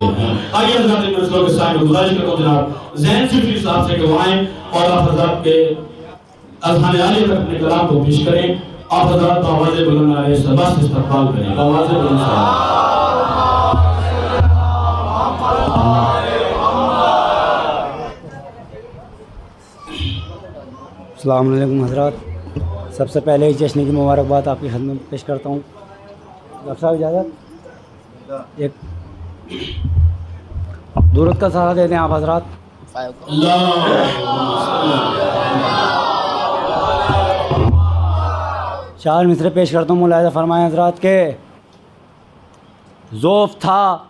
आगे हज़रात के साथ गुजारिश करता हूँ जनाब ज़ैन सिफी साहब से गवाएं और आप हज़रात के अज़हान आली तक अपने कलाम को पेश करें। आप हज़रात आवाज़ बुलंद आले सबस इस्तक़बाल करें। आवाज़ बुलंद अस्सलाम वालेकुम हज़रात, सबसे पहले ही जश्न की मुबारकबाद आपकी खिदमत में पेश करता हूँ। डॉक्टर साहब इजाज़त, एक दुरूद का सहारा दे दें आप हज़रात। चार मिसरे पेश करता हूँ, मुलाहिज़ा फरमाएं हज़रात के। ज़ौफ़ था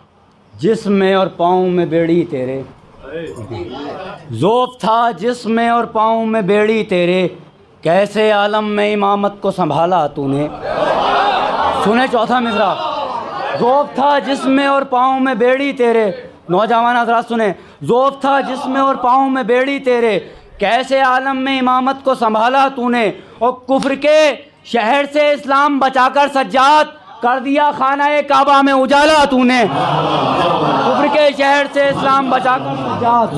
जिस्म में और पाँव में बेड़ी तेरे, ज़ौफ़ था जिस्म में और पाँव में बेड़ी तेरे, कैसे आलम में इमामत को संभाला तूने। सुने चौथा मिसरा। ज़ौफ़ था जिस्म में और पाँव में बेड़ी तेरे, नौजवान हज़रात सुने। ज़ौफ़ था जिस्म में और पाँव में बेड़ी तेरे, कैसे आलम में इमामत को संभाला तूने। और कुफ्र के शहर से इस्लाम बचाकर सज्जाद कर दिया खाना काबा में उजाला तूने। कुफ्र के शहर से इस्लाम बचाकर सज्जाद,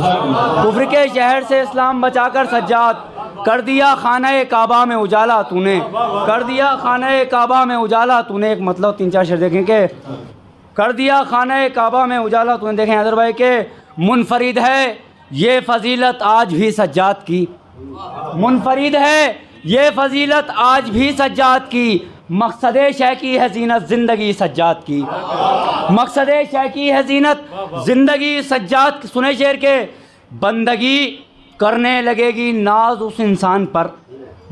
कुफ्र के शहर से इस्लाम बचाकर सज्जाद कर दिया खाना काबा में उजाला तूने, कर दिया खाना काबा में उजाला तूने। एक मतलब तीन चार शेर देखें के कर दिया खाना काबा में उजाला तूने। देखें अदर भाई के मुनफरिद है ये फजीलत आज भी सज्जाद की, मुनफरिद है ये फजीलत आज भी सज्जाद की, मकसद शह की है ज़ीनत ज़िंदगी सज्जाद की, मकसद शह की है ज़ीनत ज़िंदगी सज्जाद। सुने शेर के बंदगी करने लगेगी नाज उस इंसान पर,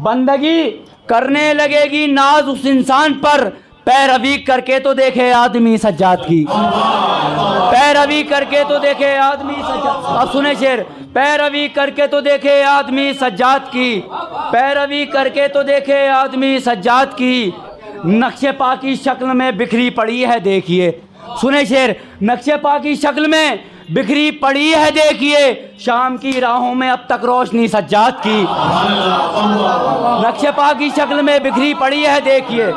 बंदगी करने लगेगी नाज उस इंसान पर, पैरवी करके तो देखे आदमी सज्जाद की, पैरवी करके तो देखे आदमी सज्जाद। अब सुने शेर, पैरवी करके तो देखे आदमी सज्जाद की, पैरवी करके तो देखे आदमी सज्जाद की, नक्शे पा की शक्ल में बिखरी पड़ी है देखिए। सुने शेर, नक्शे पा की शक्ल में बिखरी पड़ी है देखिए, शाम की राहों में अब तक रोशनी सज्जाद की, नक्शे पा की शक्ल में बिखरी पड़ी है देखिए।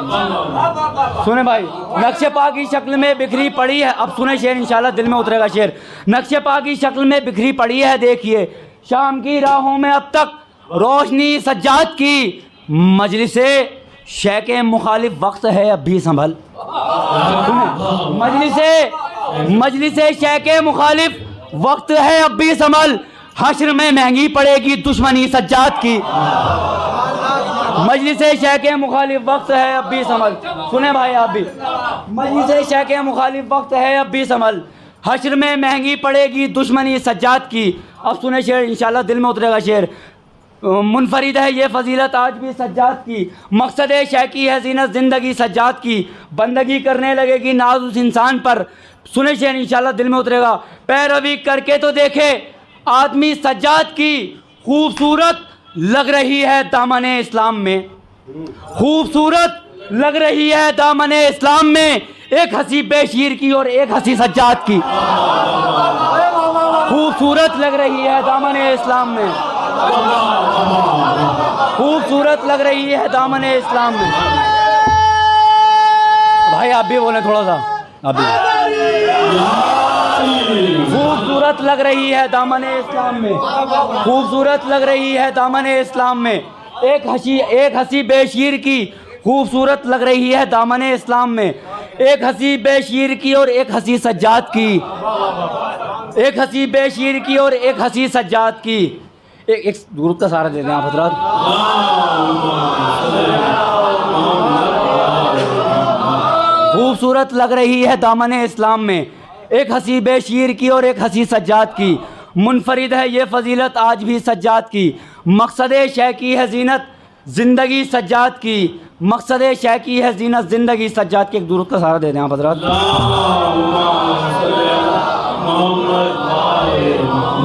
सुने भाई, नक्शे पा की शक्ल में बिखरी पड़ी है। अब सुने शेर, इंशाल्लाह दिल में उतरेगा शेर। नक्शे पा की शक्ल में बिखरी पड़ी है देखिए, शाम की राहों में अब तक रोशनी सज्जाद की, मजलिसे शे के मुखालिफ वक्त है अब भी संभल। मजलिसे शे के मुखालिफ वक्त है अब भी संभल, हश्र में महंगी पड़ेगी दुश्मनी सज्जाद की, मजलिसे शे के मुखालिफ वक्त है अब भी संभल। सुने भाई आप भी, मजलिसे शे के मुखालिफ वक्त है अब भी संभल, हश्र में महंगी पड़ेगी दुश्मनी सज्जाद की। अब सुने शेर, इंशाल्लाह दिल में उतरेगा शेर। मुनफरिद है ये फजीलत आज भी सज्जाद की, मकसद शह की है ज़ीनत ज़िंदगी सज्जाद की, बंदगी करने लगेगी नाज उस इंसान पर। सुने शेर, इंशाल्लाह दिल में उतरेगा। पैरवी करके तो देखे आदमी सज्जाद की, खूबसूरत लग रही है दामने इस्लाम में, खूबसूरत लग रही है दामने इस्लाम में, एक हंसी बेशीर की और एक हंसी सज्जाद की, खूबसूरत लग रही है दामने इस्लाम में, खूबसूरत लग रही है दामने इस्लाम में। भाई आप भी बोलें थोड़ा सा, आप भी। खूबसूरत लग रही है दामने इस्लाम में, खूबसूरत लग रही है दामने इस्लाम में, एक हंसी बेशीर की, खूबसूरत लग रही है दामने इस्लाम में, एक हंसी बेशीर की और एक हंसी सज्जाद की, एक हंसी बेशीर की और एक हंसी सज्जाद की। एक दुरूद का सहारा दे दें आप हज़रात। खूबसूरत लग रही है दामने इस्लाम में, एक हंसी बेशीर की और एक हंसी सज्जाद की, मुनफरिद है ये फजीलत आज भी सज्जाद की, मकसद शह की है ज़ीनत ज़िंदगी सज्जाद की, मकसद शह की है ज़ीनत ज़िंदगी सज्जाद की। एक दुरूद का सहारा दे दें आप हज़रात।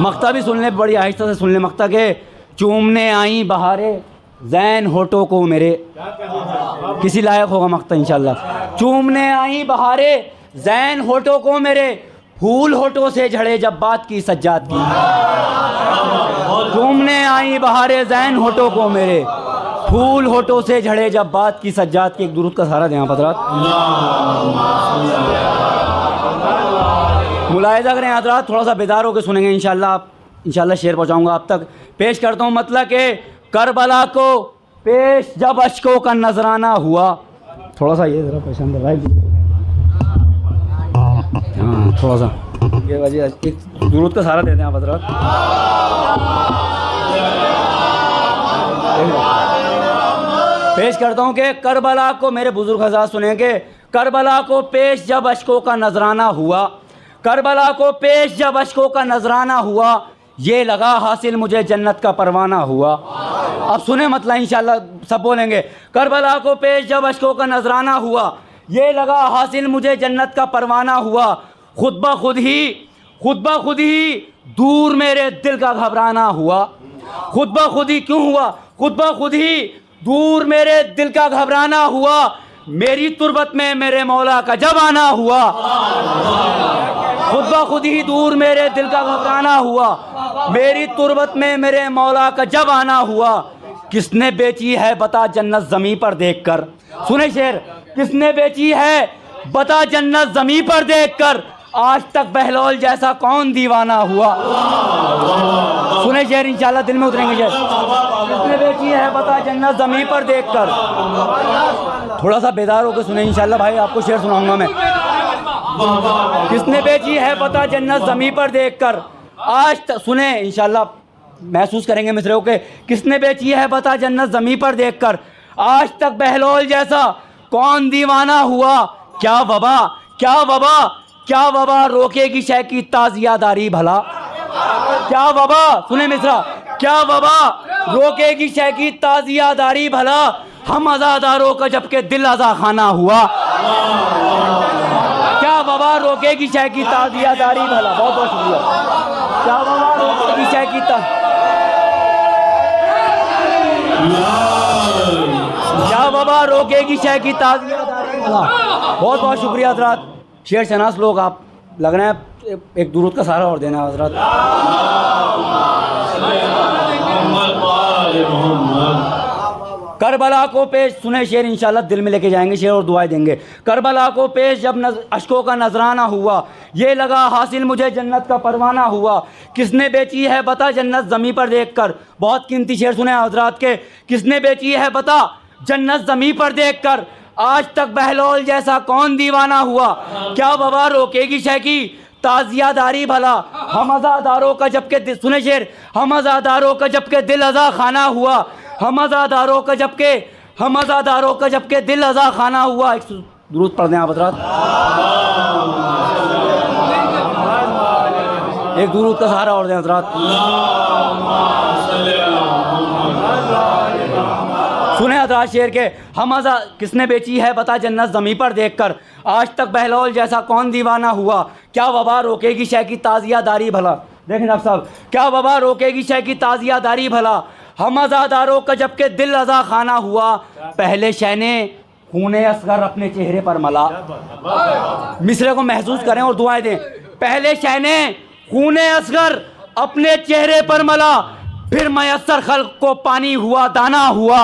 मक्ता भी सुन ले, बड़ी आहिस्ता से सुन ले मक्ता के। चूमने आई बहारे ज़ैन होठों को मेरे, किसी लायक होगा मक्ता इंशाल्लाह। चूमने आई बहारे ज़ैन होठों को मेरे, फूल होठों से झड़े जब बात की सज्जाद की, चूमने आई बहारे ज़ैन होठों को मेरे, फूल होठों से झड़े जब बात की सज्जाद की। एक दुरूद का सहारा दें आप हज़रात। मुलाहिज़ा करें हज़रात, थोड़ा सा बेदार होकर सुनेंगे इंशाल्लाह शेर पहुँचाऊँगा आप तक। पेश करता हूँ मतलब कि करबला को पेश जब अश्कों का नजराना हुआ। थोड़ा सा ये ज़रा पसंद है, हाँ थोड़ा सा ये वजह एक दुरूद का सारा देते हैं आप हज़रात। पेश करता हूँ कि करबला को, मेरे बुजुर्ग हज़रात सुनेंगे, करबला को पेश जब अश्कों का नजराना हुआ, करबला को पेश जब अश्कों का नजराना हुआ, ये लगा हासिल मुझे जन्नत का परवाना हुआ। अब सुने मतलब इंशाल्लाह सब बोलेंगे। करबला को पेश जब अश्कों का नजराना हुआ, ये लगा हासिल मुझे जन्नत का परवाना हुआ। खुद ब खुद ही दूर मेरे दिल का घबराना हुआ। खुद ब खुद ही क्यों हुआ? खुद ब खुद ही दूर मेरे दिल का घबराना हुआ। मेरी तुरबत में मेरे मौला का जब आना हुआ। खुद ब खुद ही दूर मेरे दिल का घबराना हुआ। मेरी तुरबत में मेरे मौला का जब आना हुआ। किसने बेची है बता जन्नत ज़मीं पर देखकर। सुने शेर, किसने बेची है बता जन्नत ज़मीं पर देखकर। आज तक बहलोल जैसा कौन दीवाना हुआ। सुने शेर, इंशाल्लाह दिल में उतरेंगे शेर। किसने बेची है बता जन्नत ज़मीं पर देखकर। थोड़ा सा बेदार होकर सुने इंशाल्लाह भाई, आपको शेर सुनाऊंगा मैं। किसने बेची है बता जन्नत ज़मीं पर देखकर। आज तक सुने इंशाल्लाह, महसूस करेंगे मिसरे के। किसने बेची है बता जन्नत ज़मीं पर देखकर। आज तक बहलोल जैसा कौन दीवाना हुआ। क्या वबा रोकेगी शय की ताज़ियादारी भला। क्या वबा, सुने मिसरा, क्या वबा रोकेगी शय की ताज़ियादारी भला। हम अज़ादारों का जबकि दिल अज़ा खाना हुआ। क्या वबा रोकेगी शय की ताज़ियादारी भला। बहुत बहुत शुक्रिया। क्या वबा रोकेगी शय की क्या वबा रोकेगी शय की ताज़ियादारी भला। बहुत बहुत शुक्रिया हज़रात। शेर शनास लोग आप, लग रहे हैं एक दुरूद का सहारा और देना हज़रात। करबला को पेश, सुने शेर इंशाल्लाह दिल में लेके जाएंगे शेर और दुआएं देंगे। करबला को पेश जब अश्कों का नजराना हुआ, ये लगा हासिल मुझे जन्नत का परवाना हुआ। किसने बेची है बता जन्नत ज़मीं पर देखकर। बहुत कीमती शेर सुने हज़रात के। किसने बेची है बता जन्नत ज़मीं पर देखकर। आज तक बहलोल जैसा कौन दीवाना हुआ। क्या वबा रोकेगी शय की ताज़ियादारी भला। हम अज़ादारों का जबकि, सुने शेर, हम अज़ादारों का जबकि दिल अज़ा खाना हुआ। हम अज़ादारों का जबकि दिल अज़ा खाना हुआ। एक दुरूद पढ़ दें आप हज़रात। एक दुरूद का सहारा और दें हज़रात। सुने हज़रात शेर के। किसने बेची है बता जन्नत ज़मीं पर देखकर। आज तक बहलोल जैसा कौन दीवाना हुआ। क्या वबा रोकेगी शय की ताज़ियादारी भला। देखें आप साहब, क्या वबा रोकेगी शय की ताज़ियादारी भला। हम अज़ादारों का जबकि दिल अज़ा खाना हुआ। पहले शैने खूने असगर अपने चेहरे पर मला। मिसरे को महसूस करें और दुआएं दें। पहले शैने खूने असगर अपने चेहरे पर मला। फिर मयस्सर खल्क को पानी हुआ दाना हुआ।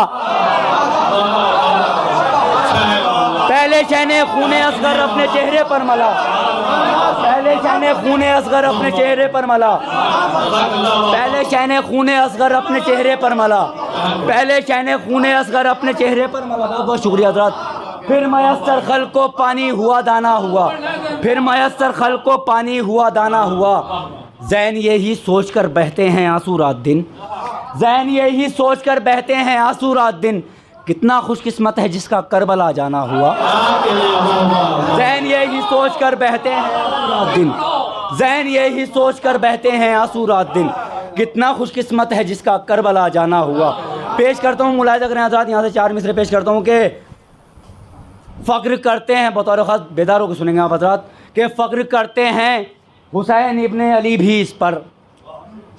पहले शैने खूने असगर अपने चेहरे पर मला। पहले शैने खूने असगर अपने चेहरे पर मला। पहले शैने खूने असगर अपने चेहरे पर मला। पहले शैने खूने असगर अपने चेहरे पर मला। बहुत बहुत शुक्रिया हज़रात। फिर मयस्सर खल्क को पानी हुआ दाना हुआ। फिर मयस्सर खल्क को पानी हुआ दाना हुआ। ज़ैन यही सोच कर बहते हैं आंसू रात दिन। ज़ैन यही सोच कर बहते हैं आंसू रात दिन। कितना खुशकिस्मत है जिसका करबला जाना हुआ। ज़ैन यही सोच कर बहते हैं आंसू रात दिन। ज़ैन यही सोच कर बहते हैं आंसू रात दिन। कितना खुशकिस्मत है जिसका करबला जाना हुआ। पेश करता हूँ, मुलाहिज़ा करें हज़रात, यहाँ से 4 मिसरे पेश करता हूँ कि फ़ख्र करते हैं, बतौर ख़ास बेदारों को सुनेंगे आप हज़रात, कि फ़ख्र करते हैं हुसैन इब्ने अली भी इस पर।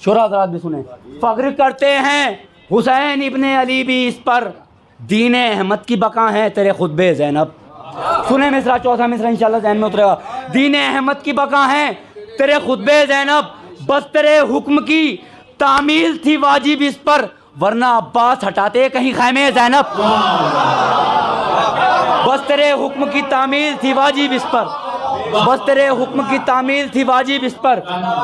शुरा हज़रात भी सुने। फ़ख्र करते हैं हुसैन इब्ने अली भी इस पर। दीन अहमद की बका है तेरे खुतबे ज़ैनब। सुने मिसरा, चौथा मिसरा इंशाल्लाह ज़हन में उतरेगा। दीन अहमद की बका है तेरे खुतबे ज़ैनब। बस तेरे हुक्म की तामील थी वाजिब इस पर। वरना अब्बास हटाते कहीं खैमे ज़ैनब। बस तेरे हुक्म की तामील थी वाजिब इस पर। बस तेरे हुक्म की तामील थी वाजिब इस पर,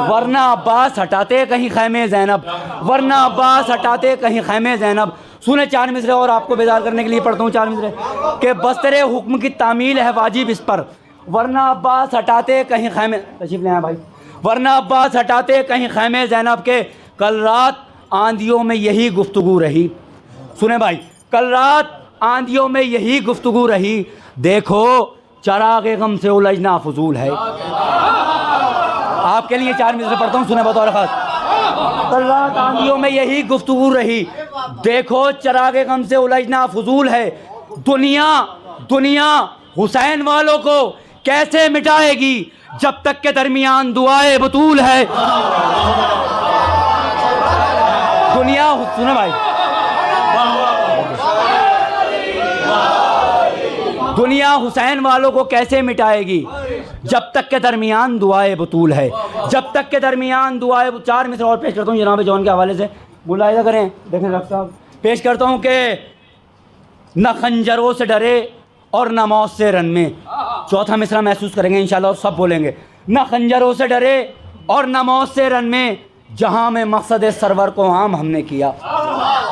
वरना अब्बास हटाते कहीं खैमे ज़ैनब, वरना अब्बास हटाते कहीं खैमे ज़ैनब। सुने 4 मिसरे और आपको बेदार करने के लिए पढ़ता हूँ 4 मिसरे कि बस तेरे हुक्म की तामील है वाजिब इस पर, वरना अब्बास हटाते कहीं खैमे, तशरीफ ले आए भाई, वरना अब्बास हटाते कहीं खैमे ज़ैनब के। कल रात आंधियों में यही गुफ्तगू रही, सुने भाई, कल रात आंधियों में यही गुफ्तगू रही, देखो चरागे गम से उलझना फजूल है। आपके लिए 4 मिसरे पढ़ता हूँ, सुने बतौर खास। कल रात आंधियों में यही गुफ्तगू रही, देखो चरागे गम से उलझना फजूल है। दुनिया दुनिया हुसैन वालों को कैसे मिटाएगी जब तक के दरमियान दुआए बतूल है। दुनिया, सुने भाई, दुनिया हुसैन वालों को कैसे मिटाएगी जब तक के दरमियान दुआए बतूल है, जब तक के दरमियान दुआए। 4 मिसरे और पेश करता हूँ जनाब जौन के हवाले से, मुलाहिजा करें, देखें डॉक्टर साहब, पेश करता हूँ कि न खंजरों से डरे और न मौत से रन में। चौथा मिसरा महसूस करेंगे इंशाल्लाह और सब बोलेंगे। न खंजरों से डरे और न मौत से रन में, जहाँ में मकसद सरवर को आम हमने किया।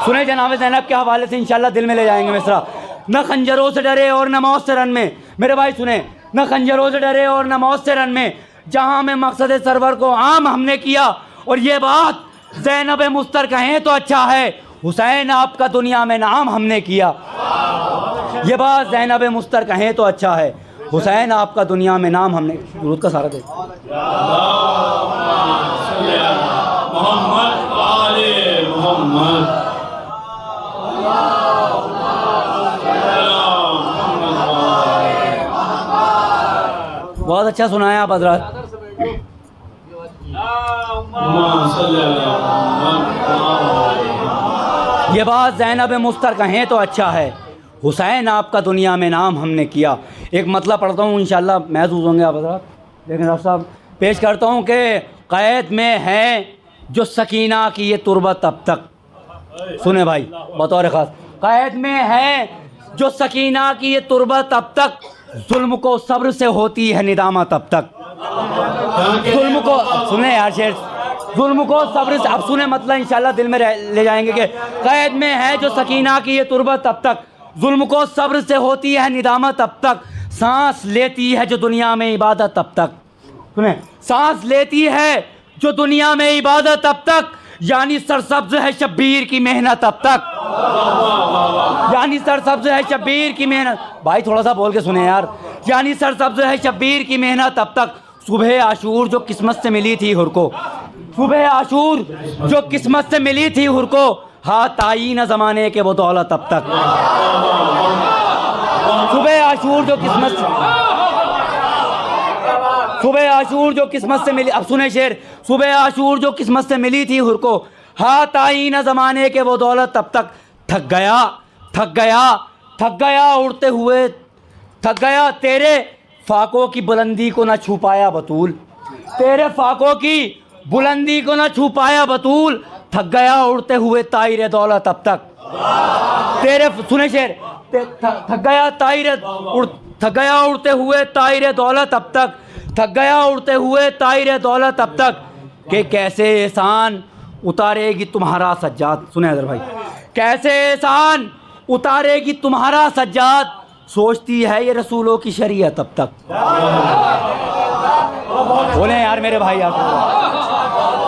सुने जनाब ज़ैनब के हवाले से इंशाल्लाह दिल में ले जाएंगे मिसरा। न खंजरों से डरे और न मौत से रन में, मेरे भाई सुने, न खंजरों से डरे और न मौत से रन में, जहाँ में मकसद सरवर को आम हमने किया। और ये बात ज़ैनब मुस्तर कहें तो अच्छा है, हुसैन आपका दुनिया में नाम हमने किया। ये बात ज़ैनब मुस्तर कहें तो अच्छा है, हुसैन आपका दुनिया में नाम हमने। दुरूद का सारा दे बहुत अच्छा सुनाया आप हज़रात। ये बात ज़ैनब मुस्तर कहें तो अच्छा है, हुसैन आपका दुनिया में नाम हमने किया। एक मतलब पढ़ता हूँ इंशाल्लाह महसूस होंगे आप हज़रात। लेकिन डॉक्टर साहब पेश करता हूँ कि क़ैद में है जो सकीना की ये तुरबत अब तक। सुने भाई बतौर ख़ास, क़ैद में है जो सकीना की ये तुरबत अब तक, जुल्म को सब्र से होती है निदामत अब तक। जुल्म को, सुने यार शेर, जुल्म को सब्र से, अब सुने मतलब इंशाल्लाह दिल में ले जाएंगे कि क़ैद में है जो सकीना की ये तुरबत अब तक, जुल्म को सब्र से होती है निदामत अब तक, सांस लेती है जो दुनिया में इबादत अब तक। सुने, सांस लेती है जो दुनिया में इबादत अब तक, यानी सरसब्ज है शब्बीर की मेहनत अब तक, यानी सरसब्ज है शब्बीर की मेहनत। भाई थोड़ा सा बोल के सुने यार, यानी सरसब्ज है शब्बीर की मेहनत अब तक। सुबह आशूर जो किस्मत से मिली थी हुर को, सुबह आशूर जो किस्मत से मिली थी हुर को, हाथ आई न ज़माने के वो दौलत अब तक। सुबह आशूर जो किस्मत से, सुबह आशूर जो किस्मत से मिली, अब सुने शेर, सुबह आशूर जो किस्मत से मिली थी हुर को, हाथ आई न ज़माने के वो दौलत अब तक। थक गया थक गया थक गया उड़ते हुए, थक गया तेरे फाकों की बुलंदी को न छू पाया बतूल, तेरे फाकों की बुलंदी को न छू पाया बतूल। थक गया उड़ते हुए ताइर दौलत अब तक, तेरे, सुने शेर, थक गया थक गया उड़ते हुए ताइर दौलत अब तक, थक गया उड़ते हुए ताइर दौलत अब तक, कि कैसे एहसान उतारेगी तुम्हारा सज्जाद। सुने हज़र भाई, कैसे एहसान उतारेगी तुम्हारा सज्जाद, सोचती है ये रसूलों की शरीयत अब तक। बोले यार मेरे भाई यार,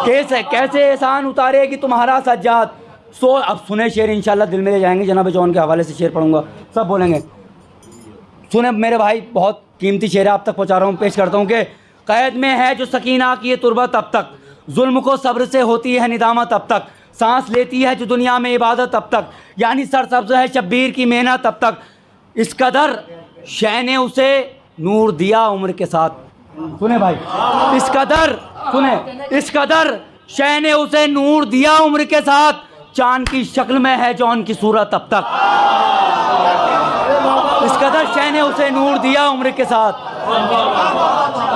कैसे कैसे एहसान उतारेगी तुम्हारा सज्जाद। अब सुने शेर इंशाल्लाह दिल में ले जाएंगे, जनाब जौन के हवाले से शेर पढ़ूंगा, सब बोलेंगे। सुने मेरे भाई, बहुत कीमती शेर आप तक पहुँचा रहा हूँ, पेश करता हूँ कि क़ैद में है जो सकीना की ये तुरबत अब तक, जुल्म को सब्र से होती है निदामत अब तक, सांस लेती है जो दुनिया में इबादत अब तक, यानी सरसब्ज़ है शब्बीर की मेहनत अब तक। इस कदर शह ने उसे नूर दिया उम्र के साथ। सुने भाई, इस कदर, सुने, इस कदर शह ने उसे नूर दिया उम्र के साथ, चांद की शक्ल में है जौन की सूरत अब तक। इस कदर शह ने उसे नूर दिया उम्र के साथ,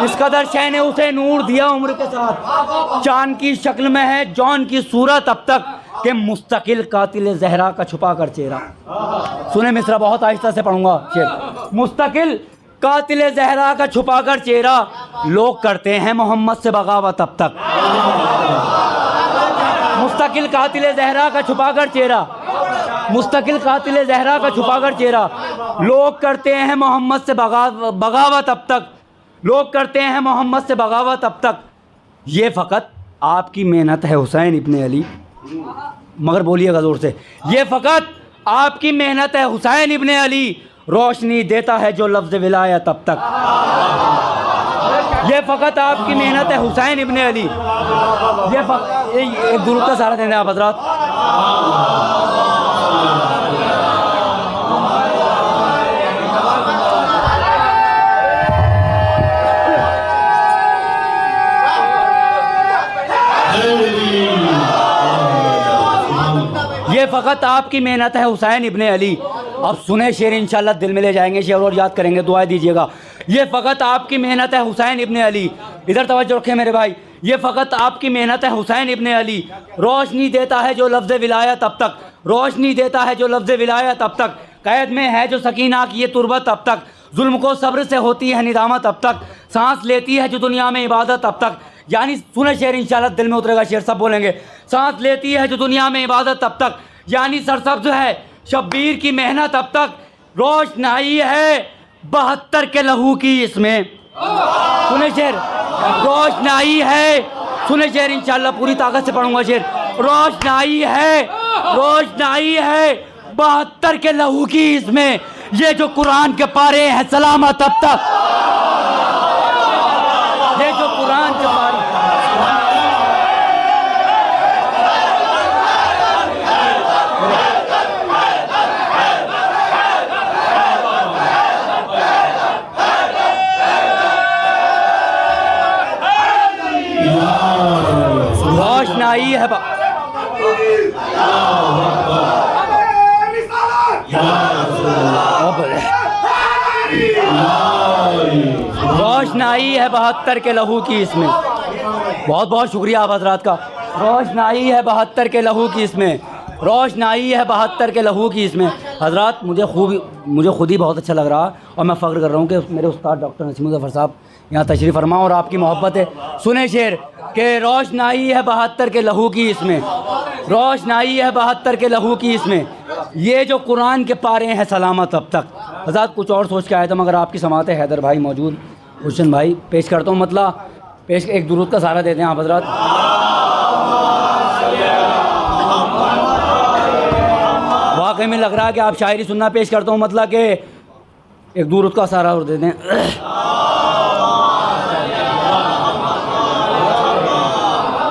इस कदर शह ने उसे नूर दिया उम्र के साथ, चांद की शक्ल में है जौन की सूरत अब तक, के मुस्तकिल कातिल ज़हरा का छुपा कर चेहरा। सुने मिसरा बहुत आहिस्ता से पढ़ूंगा शेर, मुस्तकिल कातिल ज़हरा का छुपाकर चेहरा, लोग करते हैं मोहम्मद से बगावत अब तक। मुस्तकिल कातिल ज़हरा का छुपाकर चेहरा, मुस्तकिल कातिल ज़हरा का छुपाकर चेहरा, लोग करते हैं मोहम्मद से बगावत अब तक, लोग करते हैं मोहम्मद से बगावत अब तक। ये फ़कत आपकी मेहनत है हुसैन इब्ने अली, मगर बोलिएगा ज़ोर से, ये फ़कत आपकी मेहनत है हुसैन इब्ने अली, रोशनी देता है जो लफ्ज़ विलायत अब तक। ये फ़कत आपकी मेहनत है हुसैन इब्ने अली, ये एक दुरूद का सहारा देने आप हज़रात। ये फ़कत आपकी मेहनत है हुसैन इब्ने अली। अब सुने शेर, इंशाल्लाह दिल में ले जाएंगे शेर और याद करेंगे, दुआ दीजिएगा। ये फ़कत आपकी मेहनत है हुसैन इब्ने अली, इधर तवज्जो रखें मेरे भाई। ये फ़कत आपकी मेहनत है हुसैन इब्ने अली, रोशनी देता है जो लफ्ज़ विलायत अब तक, रोशनी देता है जो लफ्ज़ विलायत अब तक। कैद में है जो सकीना की ये तुरबत अब तक, जुल्म को सब्र से होती है निदामत अब तक, सांस लेती है जो दुनिया में इबादत अब तक। यानी सुने शेर, इंशाल्लाह दिल में उतरेगा शेर, सब बोलेंगे। सांस लेती है जो दुनिया में इबादत अब तक, यानी सरसब्ज है शब्बीर की मेहनत अब तक, रोशनाई है 72 के लहू की इसमें। सुने शेर, रोशनाई है, सुने शेर, इंशाल्लाह पूरी ताकत से पढ़ूंगा शेर। रोशनाई है, रोशनाई है 72 के लहू की इसमें, ये जो कुरान के पारे हैं सलामत अब तक, ये जो कुरान के पारे। रोशनाई है रोशनाई है 72 के लहू की इसमें। बहुत बहुत शुक्रिया आप हजरात का। रोशनाई है 72 के लहू की इसमें, रोशनाई है 72 के लहू की इसमें। हजरात मुझे खुद ही बहुत अच्छा लग रहा और मैं फ़ख्र कर रहा हूँ कि मेरे उस्ताद डॉक्टर नसीम मुज़फ़्फ़र साहब यहाँ तशरीफ़ फरमा और आपकी मोहब्बत है। सुने शेर के रोशनाई है 72 के लहू की इसमें, रोशनाई है 72 के लहू की इसमें, ये जो कुरान के पारे हैं सलामत अब तक। हज़रात कुछ और सोच के आया था, मगर आपकी समात है हैदर भाई मौजूद, हुसैन भाई पेश करता हूँ, मतलब पेश एक दुरूद का सहारा देते हैं आप हज़रात। वाकई में लग रहा है कि आप शायरी सुनना पेश करता हूँ, मतलब कि एक दुरूद का सहारा और देते हैं।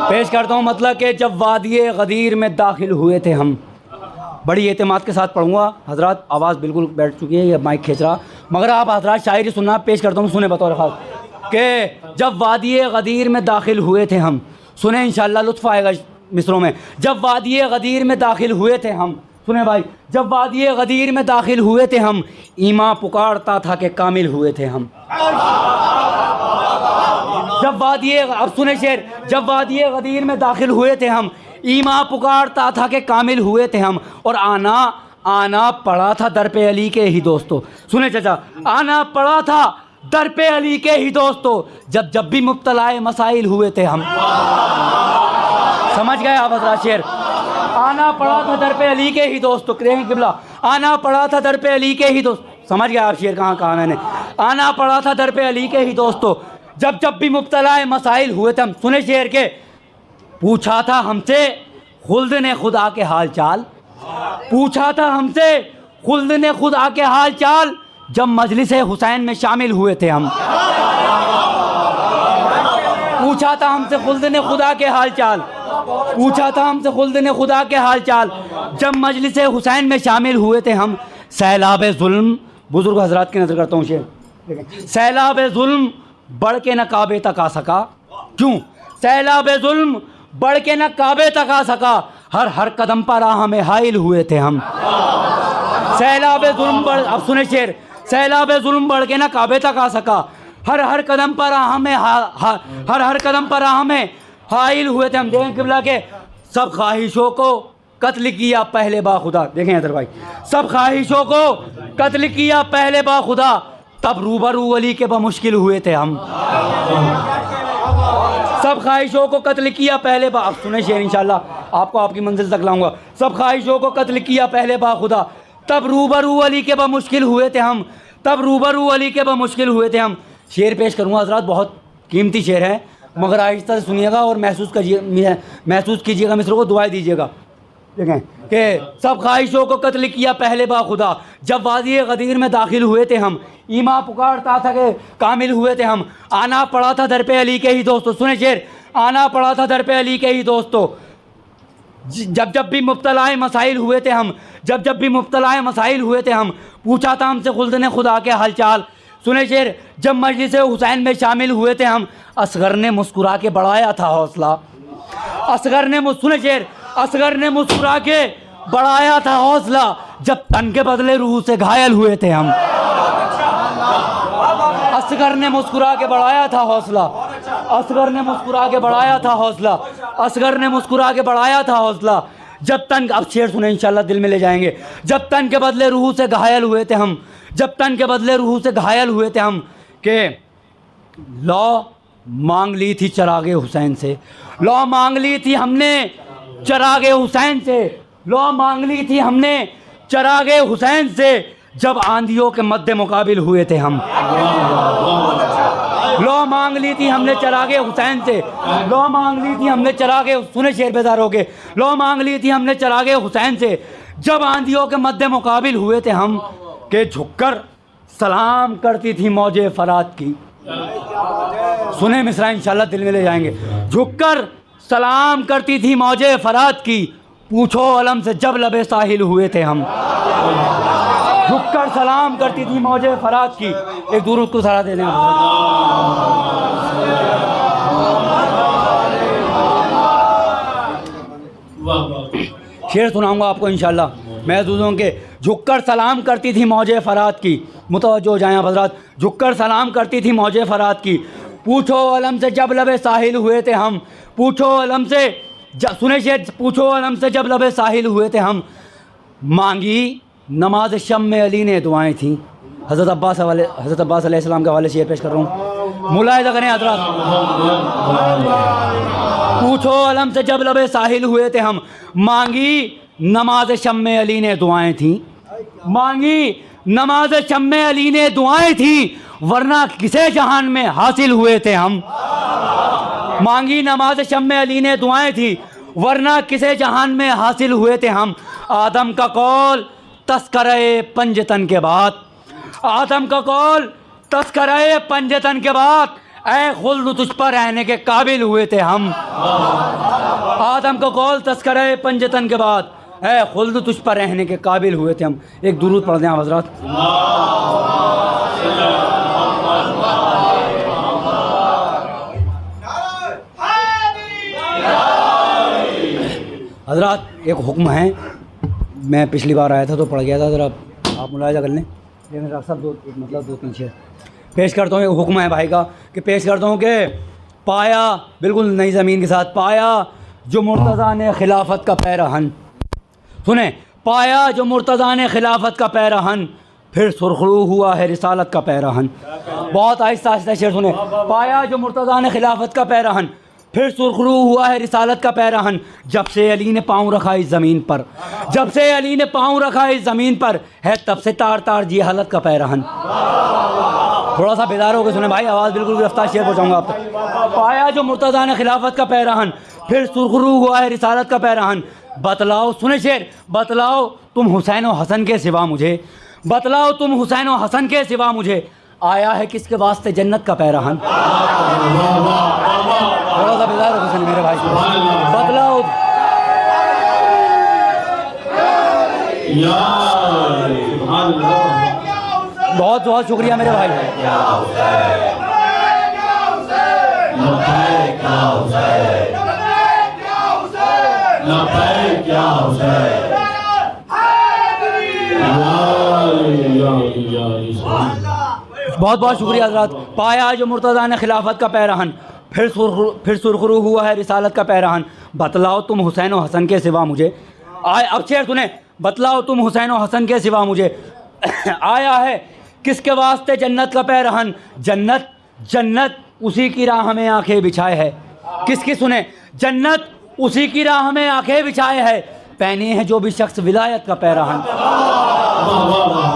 पेश करता हूँ, मतलब कि जब वादिये गदीर में दाखिल हुए थे हम। बड़ी एतमाद के साथ पढ़ूंगा हजरात, आवाज़ बिल्कुल बैठ चुकी है, ये माइक खींच रहा, मगर आप हजरात शायरी सुनना पेश करता हूँ, सुने बतौर ख़ास कि जब वादिये गदीर में दाखिल हुए थे हम। सुने इंशाल्लाह लुत्फ़ आएगा मिसरों में। जब वादिये गदीर में दाखिल हुए थे हम, सुने भाई, जब वादिये गदीर में दाखिल हुए थे हम, ईमा पुकारता था कि कामिल हुए थे हम। जब वादिये, अब सुने शेर, जब वादिये गदीर में दाखिल हुए थे हम, ईमा पुकारता था कि कामिल हुए थे हम, और आना पड़ा था दर पे अली के ही दोस्तों। सुने चाचा, आना पड़ा था दर पे अली के ही दोस्तों, जब भी मुब्तलाए मसाइल हुए थे हम। समझ गए आप हज़रात शेर? आना पड़ा था दर पे अली के ही दोस्तों, करें किबला, आना पड़ा था दर पे अली के ही दोस्त। समझ गए आप शेर कहाँ कहा मैंने? आना पड़ा था दर पे अली के ही दोस्तों, जब भी मुब्तलाए मसाइल हुए थे हम। सुने शेर के, पूछा था हमसे खुल्द ने खुदा के हाल चाल, पूछा था हमसे खुल्द ने खुदा के हाल चाल, जब मजलिस हुसैन में शामिल हुए थे हम। पूछा था हमसे खुल्द ने खुदा के हाल चाल, पूछा था हमसे खुल्द ने खुदा के हाल चाल, जब मजलिस हुसैन में शामिल हुए थे हम। सैलाब जुल्म, बुजुर्ग हजरात की नजर करता हूँ शेर, सैलाब जुल्म बढ़ के न काबे तक आ सका। क्यों? सैलाब जुल्म बढ़ के न काबे तक आ सका, हर कदम पर राह में हाइल हुए थे हम। सैलाब जुल्म बढ़, अब सुने शेर, सैलाब जुल्म बढ़ के न काबे तक आ सका, हर कदम पर राह में हर कदम पर राह में हाइल हुए थे हम। देखें किबला के, सब ख्वाहिशों को कत्ल किया पहले बाखुदा। देखें अदर भाई, सब ख्वाहिशों को कत्ल किया पहले बाखुदा, तब रूबरू अली के बमुश्किल हुए थे हम। सब ख्वाहिशों को कत्ल किया पहले बा, सुने शेर इंशाल्लाह आपको आपकी मंजिल तक लाऊंगा। सब ख्वाहिशों को कत्ल किया पहले बा खुदा, तब रूबरू अली के बमुश्किल हुए थे हम, तब रूबरू अली के बमुश्किल हुए थे हम। शेर पेश करूँगा हज़रात, बहुत कीमती शेर है, मगर आहिस्ता से सुनिएगा और महसूस कीजिएगा, मिसरों को दुआएं दीजिएगा। देखें कि सब ख्वाहिशों को कत्ल किया पहले बा खुदा, जब वादी गदीर में दाखिल हुए थे हम, ईमा पुकारता था कि कामिल हुए थे हम। आना पड़ा था दर पे अली के ही दोस्तों, सुने शेर, आना पड़ा था दर पे अली के ही दोस्तों, जब जब भी मुब्तलाए मसाइल हुए थे हम, जब जब भी मुब्तलाए मसाइल हुए थे हम, पूछा था हमसे खुल्द ने खुदा के हालचाल। सुने शेर, जब मजलिस हुसैन में शामिल हुए थे हम, असगर ने मुस्कुरा के बढ़ाया था हौसला, असगर ने सुने शेर, असगर ने मुस्कुरा के बढ़ाया था हौसला, जब तन के बदले रूह से घायल हुए थे हम। असगर ने मुस्कुरा के बढ़ाया था हौसला, असगर ने मुस्कुरा के बढ़ाया था हौसला, असगर ने मुस्कुरा के बढ़ाया था हौसला, जब तन, अब शेर सुने इंशाल्लाह दिल में ले जाएंगे, जब तन के बदले रूह से घायल हुए थे हम, जब तन के बदले रूह से घायल हुए थे हम, के लौ मांग ली थी चरागे हुसैन से, लौ मांग ली थी हमने चरागे हुसैन से, लौ मांग ली थी हमने चरागे हुसैन से, जब आंधियों के मद्दे मुकाबिल हुए थे हम। लौ मांग ली थी हमने चरागे हुसैन से, लौ मांग ली थी हमने चरागे, सुने शेर बेदार हो के, लौ मांग ली थी हमने चरागे हुसैन से, जब आंधियों के मद्दे मुकाबिल हुए थे हम, के झुककर सलाम करती थी मौजे फरात की। सुने मिसरा इंशाल्लाह दिल में ले जाएंगे, झुककर सलाम करती थी मौजे फरात की, पूछो अलम से जब लबे साहिल हुए थे हम। झुककर सलाम करती थी मौजे फरात की। एक दुरूद को सरा दे दें। शेर सुनाऊंगा आपको इंशाल्लाह। मैं दूसरों के झुककर सलाम करती थी मौजे फरात की, मुतवज्जो हो जाएं आप हज़रात, झुककर सलाम करती थी मौजे फरात की, पूछो अलम से जब लबे साहिल हुए थे हम, पूछो अलम से सुने शेर, पूछो अलम से जब लबे साहिल हुए थे हम, मांगी नमाज शम में अली ने दुआएं थी। हज़रत अब्बास अलैहिस्सलाम के हवाले शेर पेश कर रहा हूँ, मुलाहिज़ा करें हज़रात। पूछो अलम से जब लबे साहिल हुए थे हम, मांगी नमाज शम में अली ने दुआएं थी, मांगी नमाज शम में अली ने दुआएं थी, वरना किसे जहान में हासिल हुए थे हम। मांगी नमाज शम में अली ने दुआएं थी, वरना किसे जहान में हासिल हुए थे हम। आदम का कौल तस्करे पंजतन के बाद, आदम का कौल तस्करे पंजतन के बाद, ऐ खुल्द तुझ पर रहने के काबिल हुए थे हम। आदम का कौल तस्करे पंजतन के बाद, ऐ खुल्द तुझ पर रहने के काबिल हुए थे हम। एक दुरूद पढ़ दें आप हज़रात। हज़रात एक हुक्म है, मैं पिछली बार आया था तो पढ़ गया था, ज़रा आप मुलाहिज़ा कर लें, लेकिन डॉक्टर साहब दो तीन शेर पेश करता हूँ। एक हुक्म है भाई का कि पेश करता हूँ कि पाया बिल्कुल नई ज़मीन के साथ, पाया जो मुर्तज़ा ने खिलाफत का पैरहन, सुने, पाया जो मुर्तज़ा ने खिलाफत का पैरहन, फिर सुरखरू हुआ है रिसालत का पैरहन। बहुत आहिस्ता आहिस्ता शेर सुने। पाया जो मुर्तज़ा ने खिलाफत का पैरहन, फिर सुरखरू हुआ है रिसालत का पैरहन, जब से अली ने पाँव रखा इस ज़मीन पर, जब से अली ने पाँव रखा इस ज़मीन पर, है तब से तार तार जी हालत का पैरहन। थोड़ा सा बेदार हो के सुने भाई, आवाज़ बिल्कुल गिरफ्तार, शेर पहुँचाऊँगा आप तक। पाया जो मुर्तज़ा ने खिलाफत का पैरहन, फिर सुरखरू हुआ है रिसालत का पैरहन, बतलाओ, सुने शेर, बतलाओ तुम हुसैन व हसन के सिवा मुझे, बतलाओ तुम हुसैन व हसन के सिवा मुझे, आया है किसके वास्ते जन्नत का पैरहन। थोड़ा सा बेदार हो हुसैन मेरे भाई, बतलाओ। बहुत बहुत शुक्रिया मेरे भाई। बहुत बहुत शुक्रिया हज़रात। पाया जो मुर्तज़ा ने खिलाफत का पैरहन, फिर सुरखरू हुआ है रिसालत का पैरहन, बतलाओ तुम हुसैन व हसन के सिवा मुझे, अब शेर सुने, बतलाओ तुम हुसैन व हसन के सिवा मुझे, आया है किसके वास्ते जन्नत का पैरहन, जन्नत जन्नत उसी की राह में आंखें बिछाए है। किसकी सुने, जन्नत उसी की राह में आंखें बिछाए है, पहने हैं जो भी शख्स विलायत का पैरहन।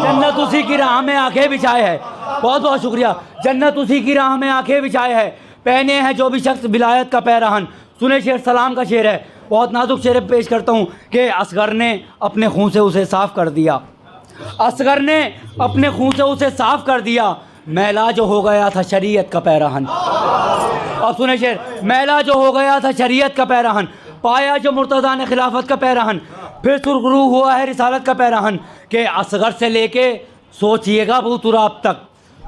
जन्नत उसी की राह में आंखें बिछाए है, बहुत बहुत शुक्रिया। जन्नत उसी की राह में आंखें बिछाए है, पहने हैं जो भी शख्स विलायत का पैरहन। सुने शेर, सलाम का शेर है, बहुत नाजुक शेर पेश करता हूँ कि असगर ने अपने खून से उसे साफ़ कर दिया, असगर ने अपने खून से उसे साफ़ कर दिया, मैला जो हो गया था शरीयत का पैरहन। और सुने शेर, मैला जो हो गया था शरीयत का पैरहन, पाया जो मुर्तज़ा ने खिलाफत का पैरहन, फिर सुरखरू हुआ है रिसालत का पैरहन। के असगर से लेके सोचिएगा अबू तुराब तक,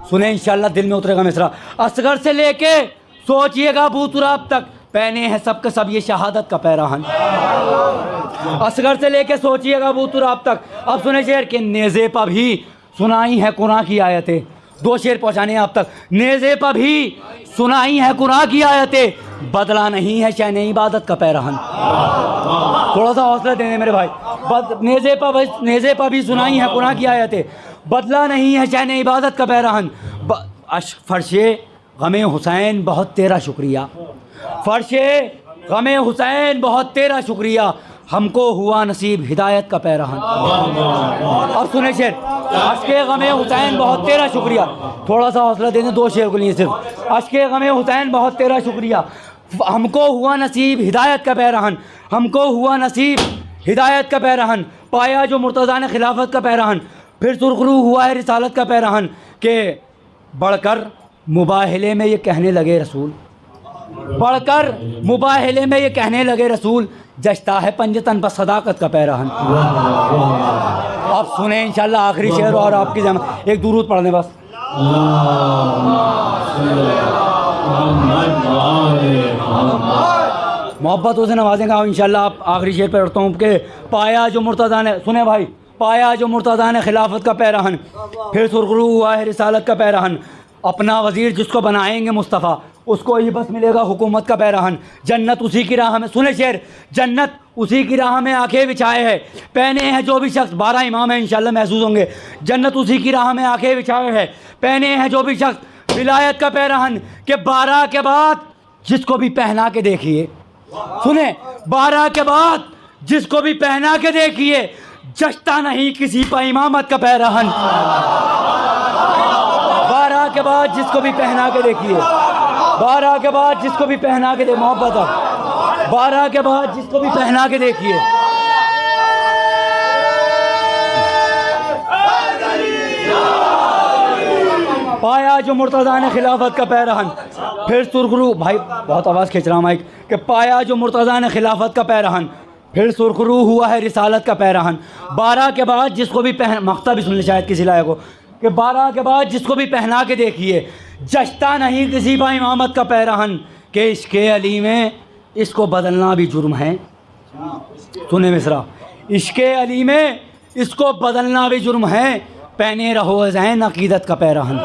सुने इंशाल्लाह दिल में उतरेगा मिसरा। असगर से लेके सोचिएगा अबू तुराब तक, पहने हैं सबके सब ये शहादत का पैरहन। असगर से लेके सोचिएगा अबू तुराब तक। अब सुने शेर के नेज़े पर भी सुनाई है कुरान की आयतें, दो शेर पहुँचाने हैं आप तक। नेज़े पर भी सुनाई है कुरान की आयतें, बदला नहीं है शैन इबादत का पैरहन। थोड़ा सा हौसला देने मेरे भाई। नेज़े पर भी सुनाई है कुरान की आयतें, बदला नहीं है शैन इबादत का पैरहन। फर्शे गमे हुसैन बहुत तेरा शुक्रिया, फर्शे गमे हुसैन बहुत तेरा शुक्रिया, हमको हुआ नसीब हिदायत का पैरहन। अब सुने शेर, अश्के गमे हुसैन बहुत तेरा शुक्रिया, थोड़ा सा हौसला देने, दो शेर को लिए सिर्फ। अश्के गमे हुसैन बहुत तेरा शुक्रिया, हमको हुआ नसीब हिदायत का पैरहन, हमको हुआ नसीब हिदायत का पैरहन, पाया जो मुर्तज़ा ने खिलाफत का पैरहन, फिर सुरखरू हुआ है रिसालत का पैरहन। के बढ़कर मुबाहिले में ये कहने लगे रसूल, बढ़कर मुबाहिले में ये कहने लगे रसूल, जचता है पंजतन पर सदाकत का पैरहन। आप सुने इंशाल्लाह आखिरी शेर और आपकी जमा एक दुरूद पढ़ने बस। मोहब्बतों से नवाजेंगे इंशाल्लाह। आप आखिरी शेर पर पढ़ता हूँ कि पाया जो मुर्तज़ा ने, सुने भाई, पाया जो मुर्तज़ा ने खिलाफत का पैरहन, फिर सुरखरू हुआ है रिसालत का पैरहन, अपना वज़ीर जिसको बनाएंगे मुस्तफ़ा उसको ही बस मिलेगा हुकूमत का पैरहन। जन्नत उसी की राह में, सुने शेर, जन्नत उसी की राह में आंखें बिछाए है, पहने हैं जो भी शख्स, 12 इमाम है इंशाल्लाह महसूस होंगे। जन्नत उसी की राह में आंखें बिछाए है, पहने हैं जो भी शख्स विलायत का पैरहन। के 12 के बाद जिसको भी पहना के देखिए, सुने, 12 के बाद जिसको भी पहना के देखिए, जचता नहीं किसी पर इमामत का पैरहन। 12 के बाद जिसको भी पहना के देखिए, 12 के बाद जिसको भी पहना के दे, मोहब्बत है, 12 के बाद जिसको भी पहना के देखिए, पाया जो मुर्तज़ा ने खिलाफत का पैरहन, फिर सुरखरू, भाई बहुत आवाज़ खींच रहा माइक, कि पाया जो मुर्तज़ा ने खिलाफत का पैरहन, फिर सुरखरू हुआ है रिसालत का पैरहन। 12 के बाद जिसको भी मख्ता भी सुन ले शायद किसी लायक को, कि 12 के बाद जिसको भी पहना के देखिए, जचता नहीं किसी पर इमामत का पैरहन। के इश्क़े अली में इसको बदलना भी जुर्म है, सुने मिसरा, इश्क़े अली में इसको बदलना भी जुर्म है, पहने रहो ज़ैन अक़ीदत का पैरहन।